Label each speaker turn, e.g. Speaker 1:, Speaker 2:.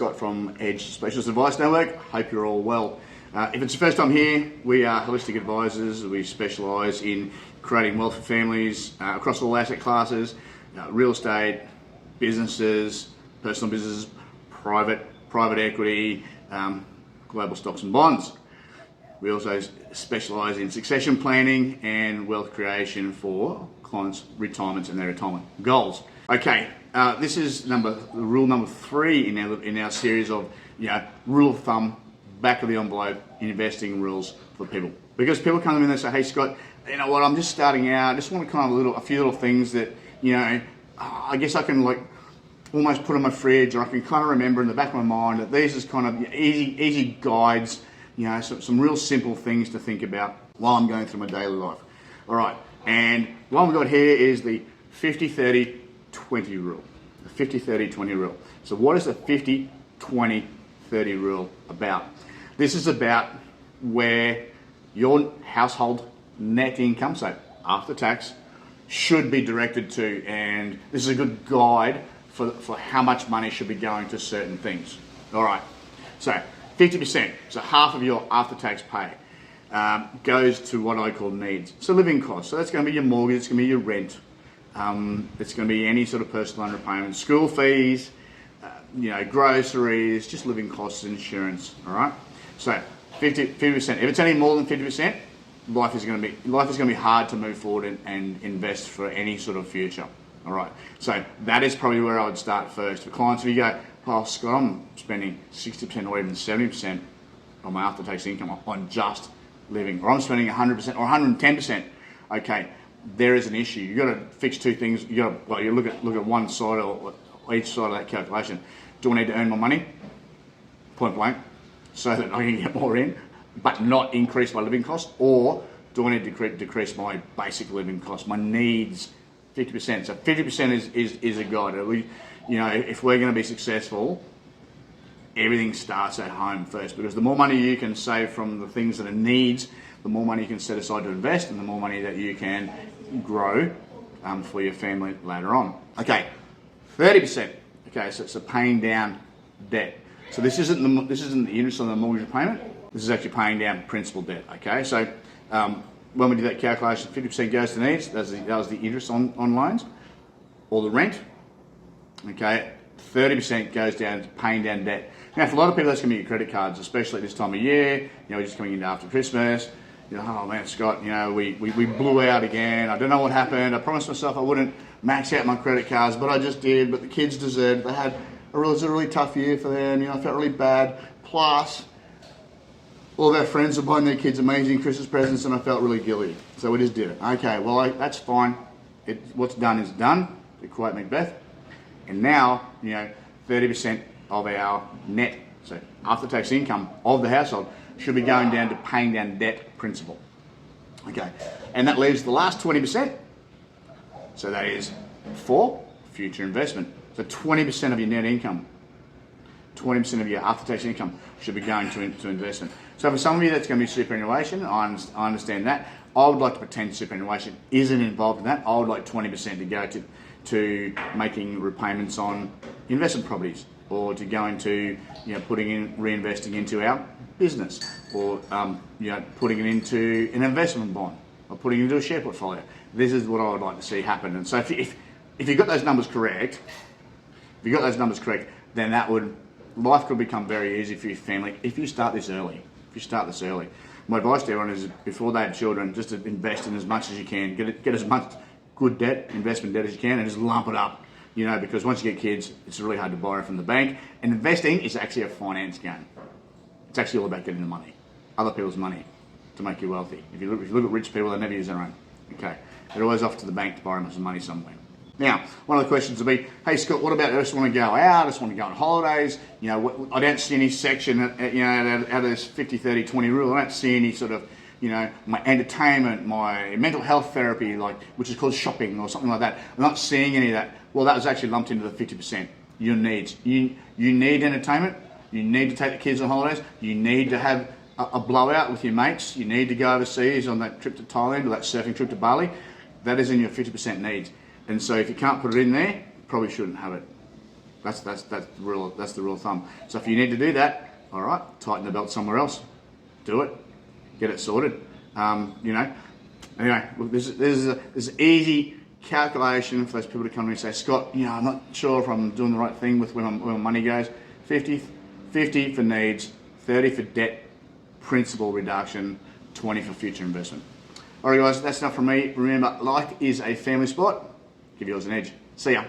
Speaker 1: Scott from Edge Specialist Advice Network. Hope you're all well. If it's your first time here, we are holistic advisors. We specialise in creating wealth for families across all asset classes, real estate, businesses, personal businesses, private equity, global stocks and bonds. We also specialise in succession planning and wealth creation for clients' retirements and their retirement goals. Okay, this is rule number 3 in our series of rule of thumb, back of the envelope investing rules for people. Because people come to me and they say, "Hey Scott, you know what? I'm just starting out. I just want to kind of a few little things that I guess I can almost put on my fridge, or I can kind of remember in the back of my mind that these is kind of easy guides, some real simple things to think about while I'm going through my daily life." All right, and what we've got here is the 50-30-20 rule, the 50-30-20 rule. So what is the 50-20-30 rule about? This is about where your household net income, so after tax, should be directed to, and this is a good guide for how much money should be going to certain things. All right, so 50%, so half of your after-tax pay goes to what I call needs. So living costs, so that's going to be your mortgage, it's going to be your rent, it's going to be any sort of personal loan repayment, school fees, groceries, just living costs, insurance. All right, so 50%. If it's any more than 50%, life is going to be hard to move forward and invest for any sort of future. All right, so that is probably where I would start first. For clients, if you go, "Oh Scott, I'm spending 60% or even 70% of my after-tax income on just living," or "I'm spending 100% or 110%. Okay, there is an issue. You've got to fix two things. You look at one side or each side of that calculation. Do I need to earn more money? Point blank, so that I can get more in, but not increase my living costs, or do I need to decrease my basic living costs, my needs? 50%. So 50% is a guide. If we're going to be successful, everything starts at home first, because the more money you can save from the things that are needs, the more money you can set aside to invest, and the more money that you can grow for your family later on. Okay, 30%. Okay, so paying down debt. So this isn't the interest on the mortgage repayment. This is actually paying down principal debt. Okay, so when we do that calculation, 50% goes to needs. That was the interest on loans, or the rent. Okay, 30% goes down to paying down debt. Now, for a lot of people, that's going to be your credit cards, especially at this time of year. Just coming into after Christmas. "Oh man, Scott, we blew out again. I don't know what happened. I promised myself I wouldn't max out my credit cards, but I just did. But the kids deserved. It was a really tough year for them. I felt really bad. Plus, all of our friends were buying their kids amazing Christmas presents, and I felt really guilty. So we just did it." Okay, well, that's fine. What's done is done, to quote Macbeth. And now, 30% of our net, so after-tax income of the household, should be going down to paying down debt principal. Okay, and that leaves the last 20%. So that is for future investment. So 20% of your net income, 20% of your after-tax income should be going to investment. So for some of you, that's going to be superannuation. I understand that. I would like to pretend superannuation isn't involved in that. I would like 20% to go to making repayments on investment properties, or to go into reinvesting into our business, or putting it into an investment bond, or putting it into a share portfolio. This is what I would like to see happen. And so if you got those numbers correct, then life could become very easy for your family if you start this early. My advice to everyone is, before they have children, just to invest in as much as you can. Get as much good debt, investment debt as you can, and just lump it up. Because once you get kids, it's really hard to borrow from the bank. And investing is actually a finance game. It's actually all about getting the money, other people's money, to make you wealthy. If you look at rich people, they never use their own. Okay, they're always off to the bank to borrow some money somewhere. Now, one of the questions will be, "Hey Scott, what about I just want to go out, I just want to go on holidays? I don't see any section out of this 50-30-20 rule. I don't see any sort of, my entertainment, my mental health therapy, which is called shopping or something like that. I'm not seeing any of that." Well, that was actually lumped into the 50%. Your needs. You need entertainment. You need to take the kids on holidays. You need to have a blowout with your mates. You need to go overseas on that trip to Thailand, or that surfing trip to Bali. That is in your 50% needs. And so if you can't put it in there, you probably shouldn't have it. That's the rule of thumb. So if you need to do that, all right, tighten the belt somewhere else. Do it. Get it sorted. Anyway, look, this is easy calculation for those people to come to me and say, Scott, I'm not sure if I'm doing the right thing with where my money goes. 50 for needs, 30 for debt, principal reduction, 20 for future investment. All right, guys, that's enough from me. Remember, life is a family sport. Give yours an edge. See ya.